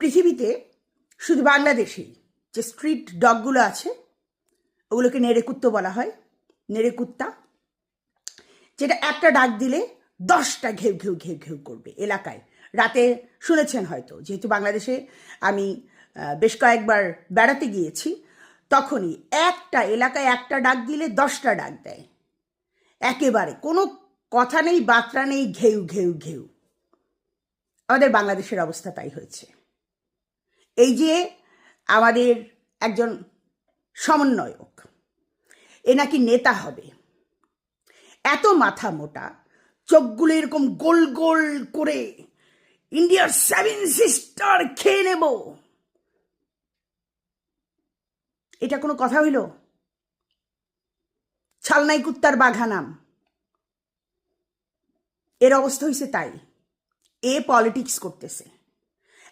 পৃথিবীতে শুধু বাংলাদেশেই যে স্ট্রিট ডগগুলো আছে ওগুলোকে নেড়েকুত্তো বলা হয়, নেড়েকুত্তা, যেটা একটা ডাক দিলে 10টা ঘেউ ঘেউ ঘেউ ঘেউ করবে এলাকায়। রাতে শুনেছেন হয়তো, যেহেতু বাংলাদেশে আমি বেশ কয়েকবার বেড়াতে গিয়েছি, তখনই একটা এলাকায় একটা ডাক দিলে 10টা ডাক দেয়, একেবারে কোনো কথা নেই, বার্তা নেই, ঘেউ ঘেউ ঘেউ। আমাদের বাংলাদেশের অবস্থা তাই হয়েছে। এই যে আমাদের একজন সমন্বয়ক, এ নাকি নেতা হবে, এত মাথা মোটা, চোখগুলো এরকম গোল গোল করে ইন্ডিয়ার 7 সিস্টার খেয়ে নেব, এটা কোনো কথা হইল? ছালনাই কুত্তার বাঘা নাম, এর অবস্থা হয়েছে তাই। এ পলিটিক্স করতেছে,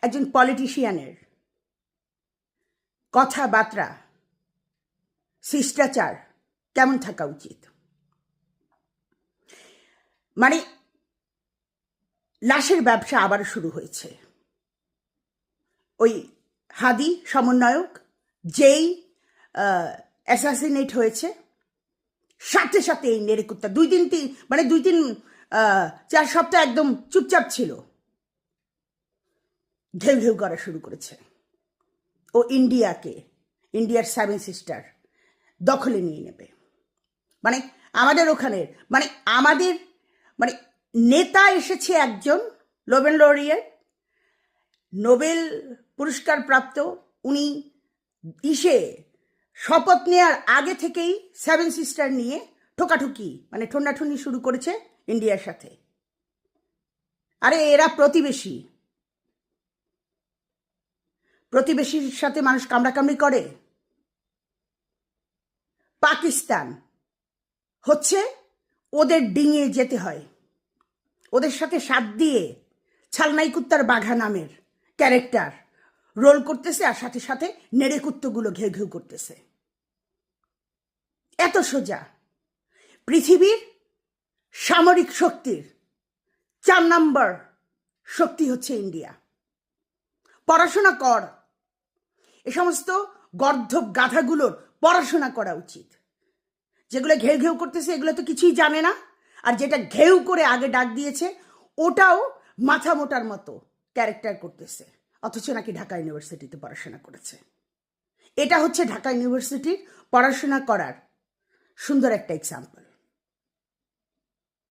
একজন পলিটিশিয়ানের কথাবার্তা, শিষ্টাচার কেমন থাকা উচিত? মানে লাশের ব্যবসা আবার শুরু হয়েছে। ওই হাদি সমন্বয়ক যেই অ্যাসাসিনেট হয়েছে, সাথে সাথে এই নেড়েকুত্তা 2-4 সপ্তাহ একদম চুপচাপ ছিল, ঘেউ ঘেউ করা শুরু করেছে। ও ইন্ডিয়ার 7 সিস্টার দখলে নিয়ে নেবে। মানে আমাদের ওখানের আমাদের নেতা এসেছে একজন নোবেল পুরস্কার প্রাপ্ত, উনি শপথ নেওয়ার আগে থেকেই 7 সিস্টার নিয়ে ঠোকাঠুকি ঠোনাঠুনি শুরু করেছে ইন্ডিয়ার সাথে। আরে এরা প্রতিবেশীর সাথে মানুষ কামড়াকামড়ি করে। পাকিস্তান হচ্ছে ওদের ডিঙিয়ে যেতে হয়, ওদের সাথে সাথ দিয়ে ছালনাই কুত্তার বাঘা নামের ক্যারেক্টার রোল করতেছে, আর সাথে সাথে নেড়ে কুত্তগুলো ঘেউ ঘেউ করতেছে। এত সোজা। পৃথিবীর সামরিক শক্তির 4 নম্বর শক্তি হচ্ছে ইন্ডিয়া। পড়াশোনা কর, এ সমস্ত গর্ধব গাধাগুলোর পড়াশোনা করা উচিত। যেগুলো ঘেউ ঘেউ করতেছে এগুলো তো কিছুই জানে না, আর যেটা ঘেউ করে আগে ডাক দিয়েছে ওটাও মাথা মোটার মতো ক্যারেক্টার করতেছে, অথচ নাকি ঢাকা ইউনিভার্সিটিতে পড়াশোনা করেছে। এটা হচ্ছে ঢাকা ইউনিভার্সিটির পড়াশোনা করার সুন্দর একটা এক্সাম্পল।